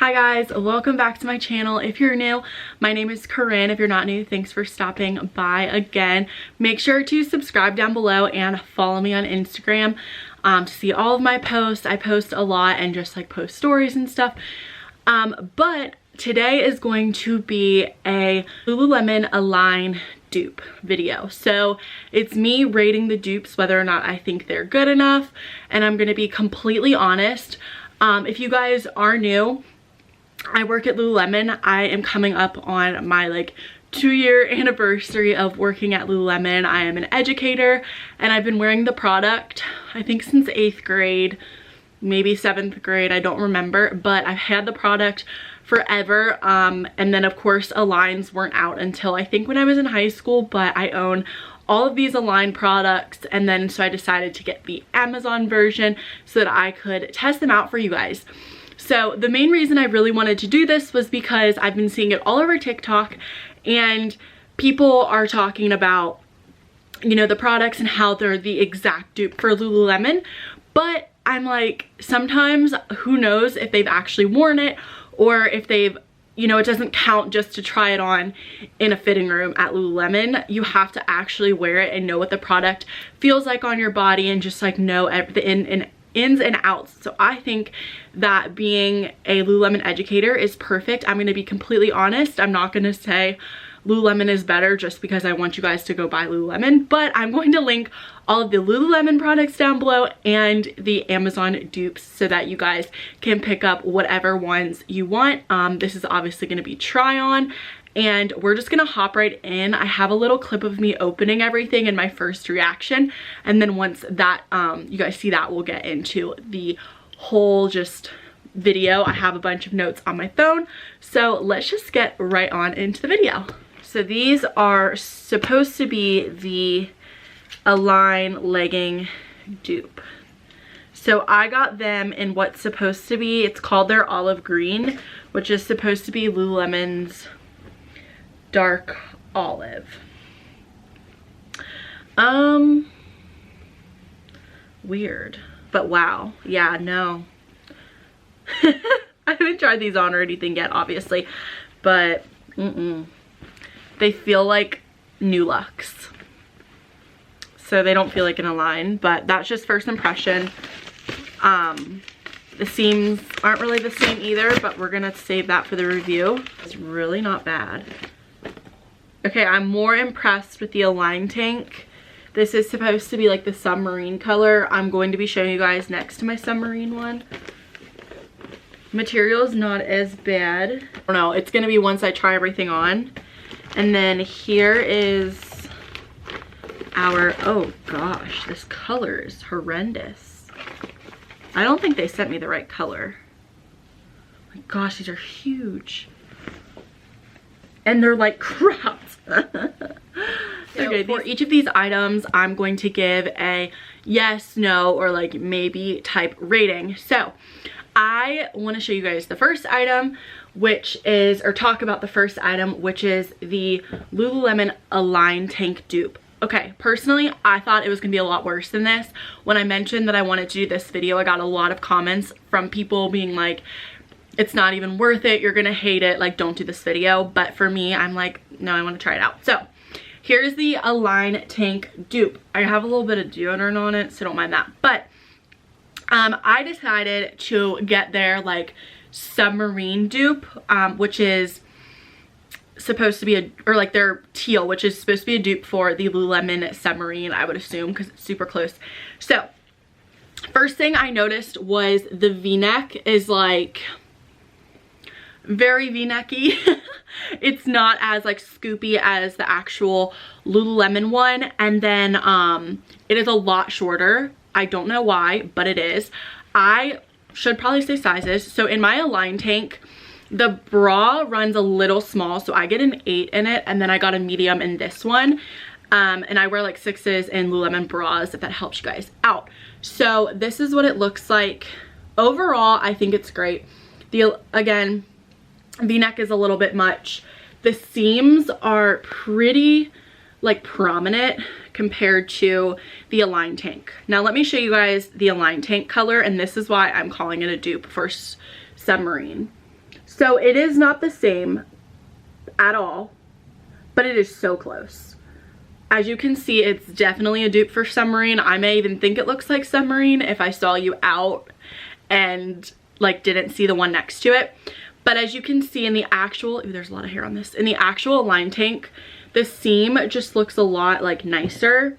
Hi guys, welcome back to my channel. If you're new, my name is Corinne. If you're not new, thanks for stopping by again. Make sure to subscribe down below and follow me on Instagram to see all of my posts. I post a lot and just like post stories and stuff. But today is going to be a Lululemon Align dupe video. So it's me rating the dupes, whether or not I think they're good enough, and I'm gonna be completely honest. If you guys are new, I work at Lululemon. I am coming up on my like 2-year anniversary of working at Lululemon. I am an educator and I've been wearing the product I think since 8th grade, maybe 7th grade, I don't remember, but I've had the product forever. And then of course Aligns weren't out until I think when I was in high school, but I own all of these Align products, and then so I decided to get the Amazon version so that I could test them out for you guys. So the main reason I really wanted to do this was because I've been seeing it all over TikTok and people are talking about, you know, the products and how they're the exact dupe for Lululemon. But I'm like, sometimes who knows if they've actually worn it or if they've, you know, it doesn't count just to try it on in a fitting room at Lululemon. You have to actually wear it and know what the product feels like on your body and just like know the ins and outs. So I think that being a Lululemon educator is perfect. I'm going to be completely honest. I'm not going to say Lululemon is better just because I want you guys to go buy Lululemon, but I'm going to link all of the Lululemon products down below and the Amazon dupes so that you guys can pick up whatever ones you want. This is obviously going to be try on, and we're just gonna hop right in. I have a little clip of me opening everything and my first reaction, and then once that you guys see that, we'll get into the whole just video. I have a bunch of notes on my phone, so let's just get right on into the video. So these are supposed to be the Align legging dupe. So I got them in what's supposed to be, it's called their olive green, which is supposed to be Lululemon's dark olive. Weird, but wow. Yeah, no. I haven't tried these on or anything yet, obviously, but they feel like new looks. So they don't feel like an Align, but that's just first impression. The seams aren't really the same either, but we're gonna save that for the review. It's really not bad. Okay, I'm more impressed with the Align tank. This is supposed to be like the submarine color. I'm going to be showing you guys next to my submarine one. Material is not as bad. I don't know, it's gonna be once I try everything on. And then here is our, oh gosh, this color is horrendous. I don't think they sent me the right color. Oh my gosh, these are huge. And they're like crap. Okay, for each of these items, I'm going to give a yes, no, or like maybe type rating. So I want to show you guys the first item, which is, or talk about the first item, which is the Lululemon Align tank dupe. Okay, personally, I thought it was gonna be a lot worse than this. When I mentioned that I wanted to do this video, I got a lot of comments from people being like, it's not even worth it, you're gonna hate it, like don't do this video. But for me, I'm like, no, I want to try it out. So here's the Align tank dupe. I have a little bit of deodorant on it, so don't mind that. But I decided to get their like submarine dupe, which is supposed to be a, or like their teal, which is supposed to be a dupe for the Lululemon submarine, I would assume, because it's super close. So first thing I noticed was the v-neck is like very v-necky. It's not as like scoopy as the actual Lululemon one, and then it is a lot shorter. I don't know why, but it is. I should probably say sizes. So in my Align tank, the bra runs a little small, so I get an 8 in it, and then I got a medium in this one. And I wear like 6s in Lululemon bras, if that helps you guys out. So this is what it looks like. Overall, I think it's great. Again, v-neck is a little bit much. The seams are pretty like prominent compared to the Align tank. Now let me show you guys the Align tank color, and this is why I'm calling it a dupe for submarine. So it is not the same at all, but it is so close. As you can see, it's definitely a dupe for submarine. I may even think it looks like submarine if I saw you out and like didn't see the one next to it. But as you can see in the actual, ooh, there's a lot of hair on this. In the actual Align tank, the seam just looks a lot like nicer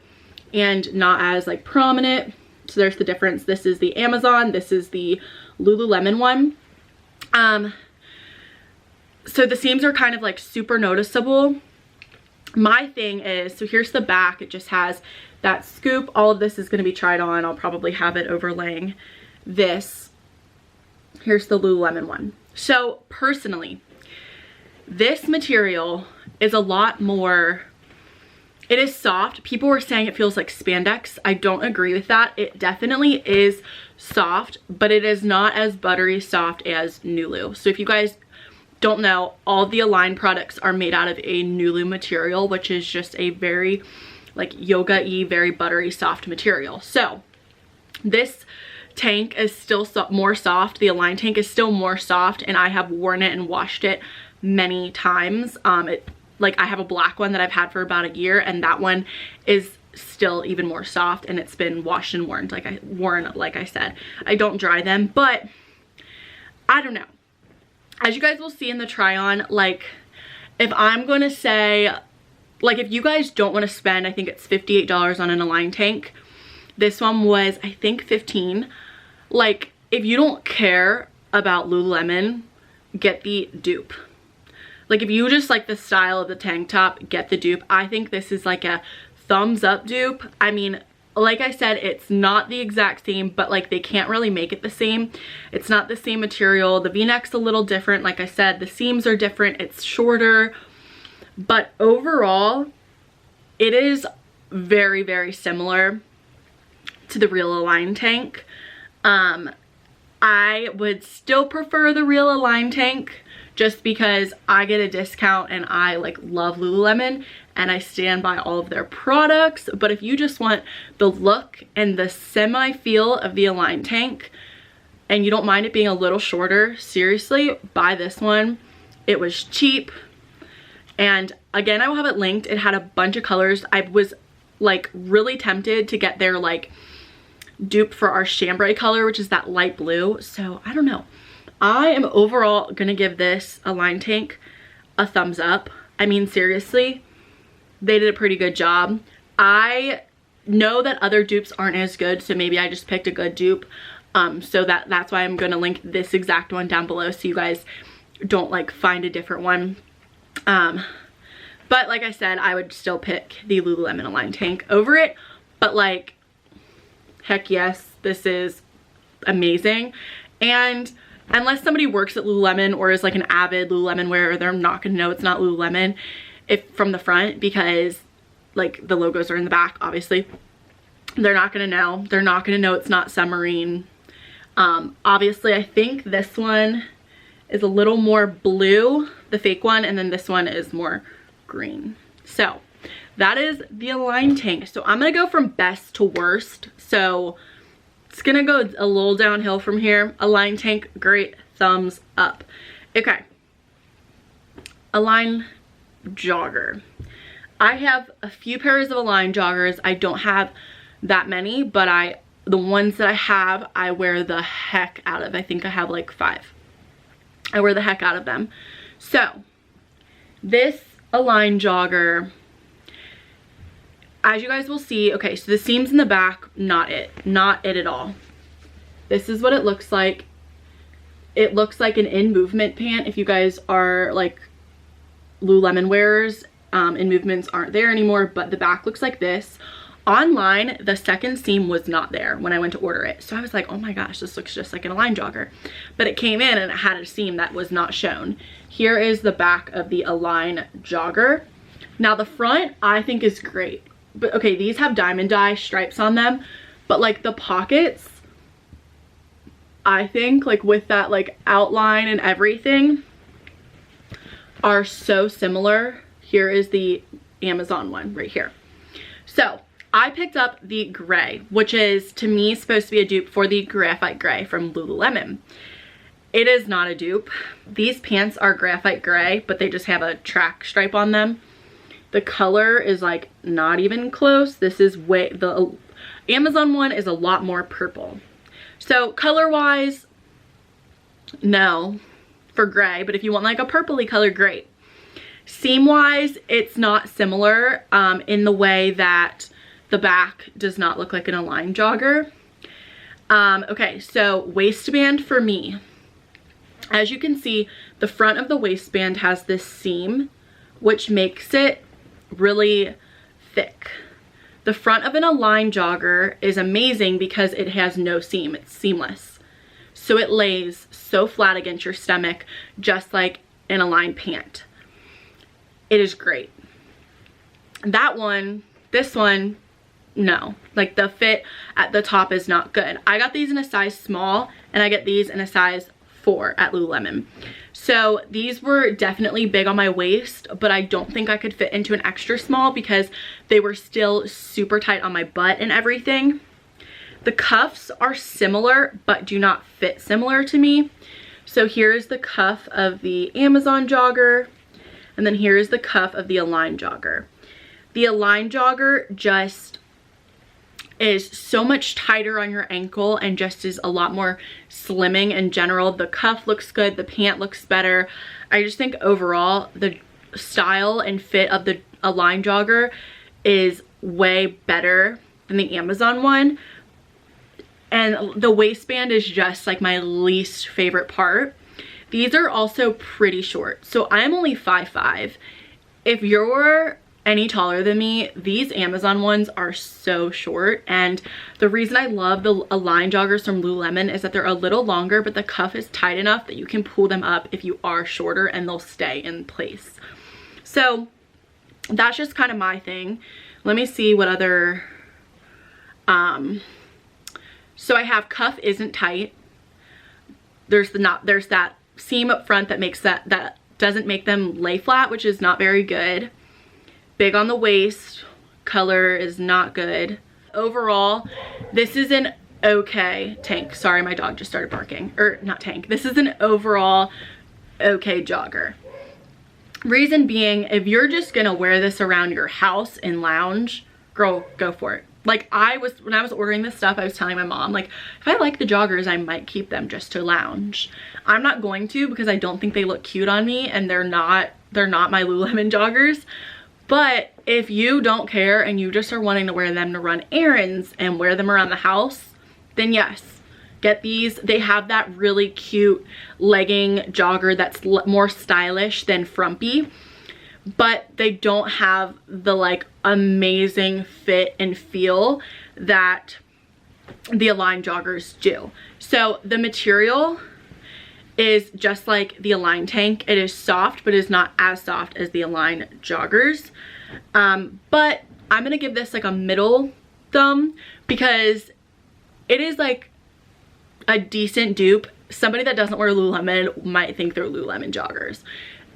and not as like prominent. So there's the difference. This is the Amazon, this is the Lululemon one. So the seams are kind of like super noticeable. My thing is, so here's the back. It just has that scoop. All of this is going to be tried on. I'll probably have it overlaying this. Here's the Lululemon one. So personally, this material is a lot more, it is soft. People were saying it feels like spandex. I don't agree with that. It definitely is soft, but it is not as buttery soft as Nulu. So if you guys don't know, all the Align products are made out of a Nulu material, which is just a very like yoga-y, very buttery soft material. So this tank is still more soft. The Align tank is still more soft, and I have worn it and washed it many times. Like I have a black one that I've had for about a year, and that one is still even more soft, and it's been washed and worn like I said. I don't dry them, but I don't know. As you guys will see in the try on, like if I'm going to say, like if you guys don't want to spend, I think it's $58 on an Align tank. This one was, I think, $15. Like if you don't care about Lululemon, get the dupe. Like if you just like the style of the tank top, get the dupe. I think this is like a thumbs up dupe. I mean, like I said, it's not the exact same, but like they can't really make it the same. It's not the same material. The V-neck's a little different. Like I said, the seams are different. It's shorter, but overall it is very, very similar to the real Align tank. I would still prefer the real Align tank just because I get a discount and I like love Lululemon and I stand by all of their products. But if you just want the look and the semi feel of the Align tank and you don't mind it being a little shorter, seriously, buy this one. It was cheap. And again, I will have it linked. It had a bunch of colors. I was like really tempted to get their like dupe for our chambray color, which is that light blue. So I don't know. I am overall gonna give this Align tank a thumbs up. I mean, seriously, they did a pretty good job. I know that other dupes aren't as good, so maybe I just picked a good dupe. So that's why I'm gonna link this exact one down below so you guys don't like find a different one. But like I said, I would still pick the Lululemon Align tank over it. But like, heck yes, this is amazing. And unless somebody works at Lululemon or is like an avid Lululemon wearer, they're not gonna know it's not Lululemon from the front, because like the logos are in the back, obviously. They're not gonna know. They're not gonna know it's not submarine. Obviously, I think this one is a little more blue, the fake one, and then this one is more green. So that is the Align tank. So I'm gonna go from best to worst. So it's gonna go a little downhill from here. Align tank, great, thumbs up. Okay, Align jogger. I have a few pairs of Align joggers. I don't have that many, but the ones that I have, I wear the heck out of. I think I have like 5. I wear the heck out of them. So this Align jogger, as you guys will see, okay, so the seams in the back, not it at all. This is what it looks like. It looks like an in movement pant. If you guys are like Lululemon wearers, in movements aren't there anymore, but the back looks like this. Online, the second seam was not there when I went to order it. So I was like, oh my gosh, this looks just like an Align jogger. But it came in and it had a seam that was not shown. Here is the back of the Align jogger. Now the front, I think is great. But okay, these have diamond dye stripes on them, but like the pockets, I think like with that like outline and everything are so similar. Here is the Amazon one right here. So I picked up the gray, which is to me supposed to be a dupe for the graphite gray from Lululemon. It is not a dupe. These pants are graphite gray, but they just have a track stripe on them. The color is like not even close. This is the Amazon one is a lot more purple. So color wise, no for gray, but if you want like a purpley color, great. Seam wise, it's not similar in the way that the back does not look like an Align jogger. Okay, so waistband for me. As you can see, the front of the waistband has this seam, which makes it really thick. The front of an Align jogger is amazing because it has no seam. It's seamless. So it lays so flat against your stomach, just like an Align pant. It is great. That one, this one, no. Like the fit at the top is not good. I got these in a size small and I get these in a size 4 at Lululemon. So these were definitely big on my waist, but I don't think I could fit into an extra small because they were still super tight on my butt and everything. The cuffs are similar, but do not fit similar to me. So here's the cuff of the Amazon jogger, and then here's the cuff of the Align jogger. The Align jogger just is so much tighter on your ankle and just is a lot more slimming in general. The cuff looks good, the pant looks better. I just think overall the style and fit of the Align jogger is way better than the Amazon one. And the waistband is just like my least favorite part. These are also pretty short. So I'm only 5'5". If you're any taller than me, these Amazon ones are so short. And the reason I love the Align joggers from Lululemon is that they're a little longer, but the cuff is tight enough that you can pull them up if you are shorter and they'll stay in place. So that's just kind of my thing. Let me see what other, so I have cuff isn't tight. There's that seam up front that makes that doesn't make them lay flat, which is not very good. Big on the waist, color is not good. Overall, this is an okay tank. Sorry, my dog just started barking. Or not tank. This is an overall okay jogger. Reason being, if you're just gonna wear this around your house and lounge, girl, go for it. Like when I was ordering this stuff, I was telling my mom, like, if I like the joggers, I might keep them just to lounge. I'm not going to because I don't think they look cute on me, and they're not my Lululemon joggers. But if you don't care and you just are wanting to wear them to run errands and wear them around the house, then yes, get these. They have that really cute legging jogger that's more stylish than frumpy, but they don't have the like amazing fit and feel that the Align joggers do. So the material is just like the Align tank. It is soft, but is not as soft as the Align joggers. But I'm gonna give this like a middle thumb because it is like a decent dupe. Somebody that doesn't wear Lululemon might think they're Lululemon joggers.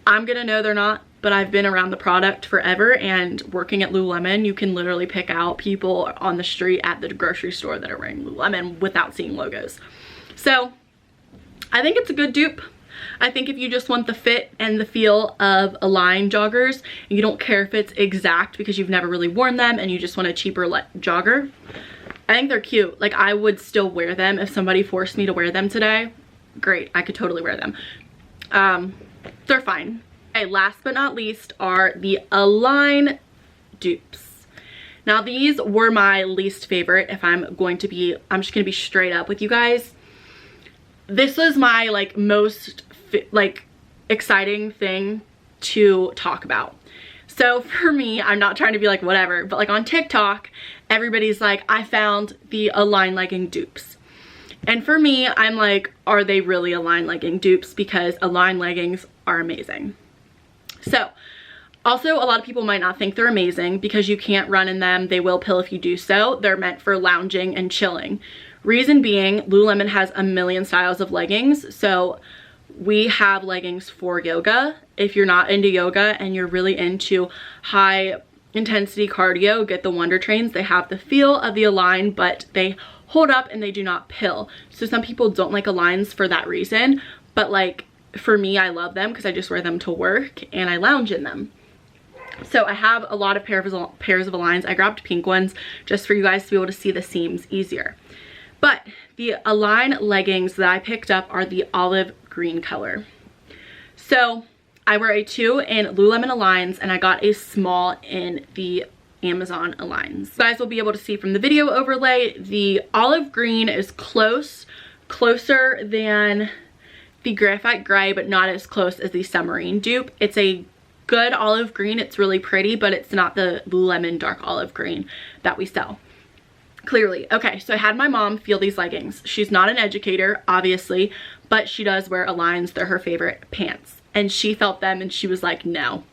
I'm gonna know they're not, but I've been around the product forever, and working at Lululemon, you can literally pick out people on the street at the grocery store that are wearing Lululemon without seeing logos. So I think it's a good dupe. I think if you just want the fit and the feel of Align joggers, and you don't care if it's exact because you've never really worn them and you just want a cheaper jogger, I think they're cute. Like, I would still wear them if somebody forced me to wear them today. Great, I could totally wear them. They're fine. Okay, last but not least are the Align dupes. Now these were my least favorite. If I'm just gonna be straight up with you guys. This was my like most exciting thing to talk about. So for me, I'm not trying to be like whatever, but like on TikTok, everybody's like, I found the Align legging dupes. And for me, I'm like, are they really Align legging dupes? Because Align leggings are amazing. So also, a lot of people might not think they're amazing because you can't run in them. They will pill if you do so. They're meant for lounging and chilling. Reason being, Lululemon has a million styles of leggings. So we have leggings for yoga. If you're not into yoga and you're really into high intensity cardio, get the Wonder Trains. They have the feel of the Align, but they hold up and they do not pill. So some people don't like Aligns for that reason, but like for me, I love them because I just wear them to work and I lounge in them. So I have a lot of pairs of Aligns. I grabbed pink ones just for you guys to be able to see the seams easier. But the Align leggings that I picked up are the olive green color. So I wear a 2 in Lululemon Aligns and I got a small in the Amazon Aligns. You guys will be able to see from the video overlay, the olive green is closer than the graphite gray, but not as close as the submarine dupe. It's a good olive green. It's really pretty, but it's not the Lululemon dark olive green that we sell. Clearly. Okay, so I had my mom feel these leggings. She's not an educator, obviously, but she does wear Aligns. They're her favorite pants. And she felt them and she was like, no,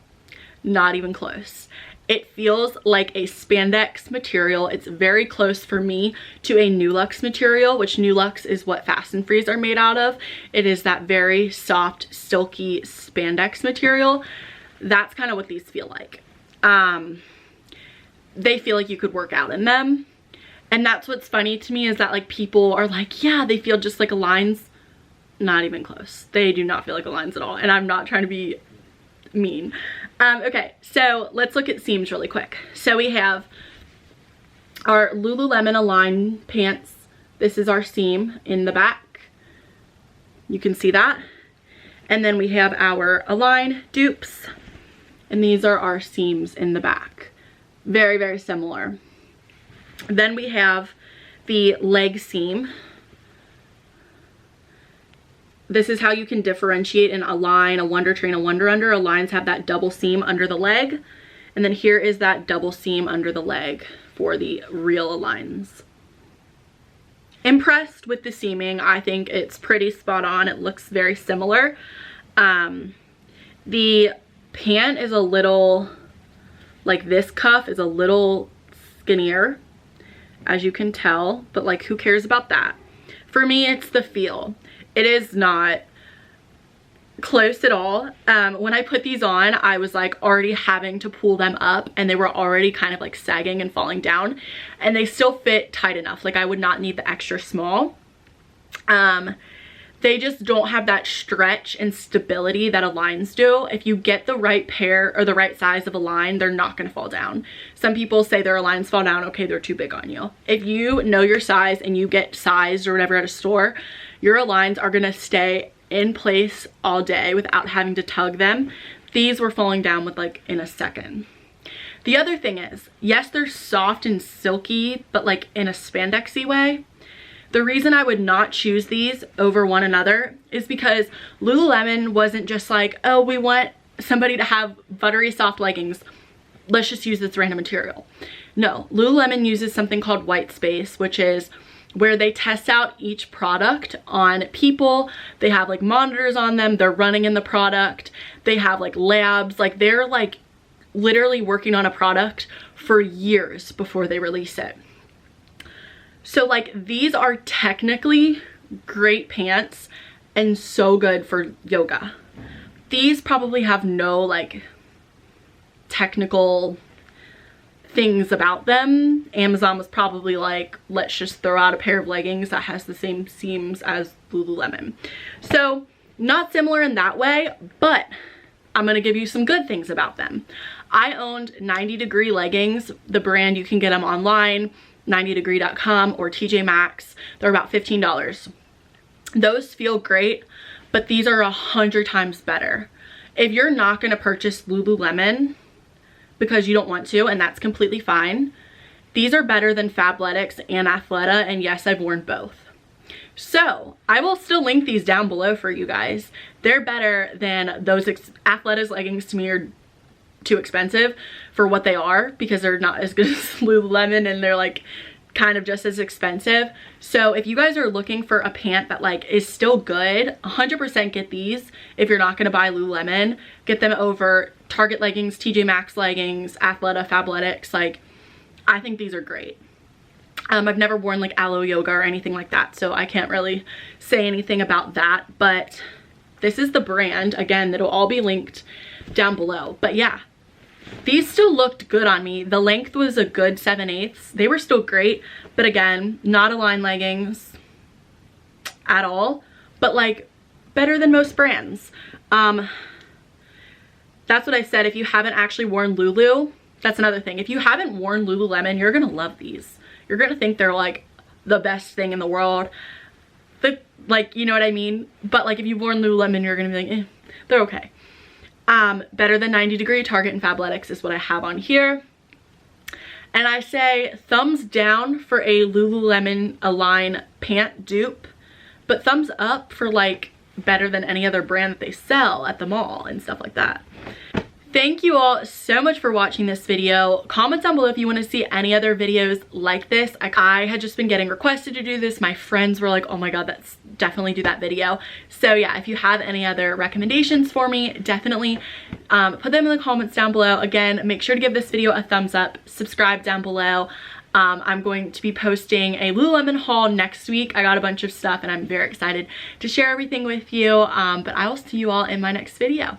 not even close. It feels like a spandex material. It's very close for me to a Nulux material, which Nulux is what Fast and Frees are made out of. It is that very soft, silky spandex material. That's kind of what these feel like. They feel like you could work out in them. And that's what's funny to me is that like people are like, yeah, they feel just like Aligns. Not even close. They do not feel like Aligns at all. And I'm not trying to be mean. Okay, so let's look at seams really quick. So we have our Lululemon Align pants. This is our seam in the back. You can see that. And then we have our Align dupes. And these are our seams in the back. Very, very similar. Then we have the leg seam. This is how you can differentiate an Align, a Wonder Train, a Wonder Under. Aligns have that double seam under the leg. And then here is that double seam under the leg for the real Aligns. Impressed with the seaming. I think it's pretty spot on. It looks very similar. The pant is a little, like this cuff is a little skinnier, as you can tell, but like who cares about that? For me, it's the feel. It is not close at all. When I put these on, I was like already having to pull them up and they were already kind of like sagging and falling down, and they still fit tight enough. Like I would not need the extra small. They just don't have that stretch and stability that Aligns do. If you get the right pair or the right size of Align, they're not going to fall down. Some people say their Aligns fall down. Okay, they're too big on you. If you know your size and you get sized or whatever at a store, your Aligns are going to stay in place all day without having to tug them. These were falling down with like in a second. The other thing is, yes, they're soft and silky, but like in a spandexy way. The reason I would not choose these over one another is because Lululemon wasn't just like, oh, we want somebody to have buttery soft leggings. Let's just use this random material. No, Lululemon uses something called white space, which is where they test out each product on people. They have like monitors on them. They're running in the product. They have like labs. Like they're like literally working on a product for years before they release it. So like these are technically great pants and so good for yoga. These probably have no like technical things about them. Amazon was probably like, let's just throw out a pair of leggings that has the same seams as Lululemon. So not similar in that way, but I'm gonna give you some good things about them. I owned 90 Degree leggings. The brand, you can get them online, 90degree.com or TJ Maxx. They're about $15. Those feel great, but these are 100 times better. If you're not gonna purchase Lululemon because you don't want to, and that's completely fine, these are better than Fabletics and Athleta, and yes, I've worn both. So I will still link these down below for you guys. They're better than those Athleta's leggings. To me are too expensive for what they are because they're not as good as Lululemon, and they're like kind of just as expensive. So if you guys are looking for a pant that like is still good, 100% get these. If you're not going to buy Lululemon, get them over Target leggings, TJ Maxx leggings, Athleta, Fabletics. Like I think these are great. I've never worn like Aloe Yoga or anything like that, so I can't really say anything about that, but this is the brand. Again, it'll all be linked down below. But yeah, these still looked good on me. The length was a good 7/8. They were still great, but again, not Align leggings at all, but like better than most brands. That's what I said. If you haven't actually worn Lulu, that's another thing. If you haven't worn Lululemon, you're gonna love these. You're gonna think they're like the best thing in the world. Like, you know what I mean? But like if you've worn Lululemon, you're gonna be like, eh, they're okay. Better than 90 Degree, Target, and Fabletics is what I have on here. And I say thumbs down for a Lululemon Align pant dupe, but thumbs up for like better than any other brand that they sell at the mall and stuff like that. Thank you all so much for watching this video. Comment down below if you want to see any other videos like this. I had just been getting requested to do this. My friends were like, oh my god, that's definitely do that video. So yeah, if you have any other recommendations for me, definitely put them in the comments down below. Again, make sure to give this video a thumbs up, subscribe down below. I'm going to be posting a Lululemon haul next week. I got a bunch of stuff and I'm very excited to share everything with you. But I will see you all in my next video.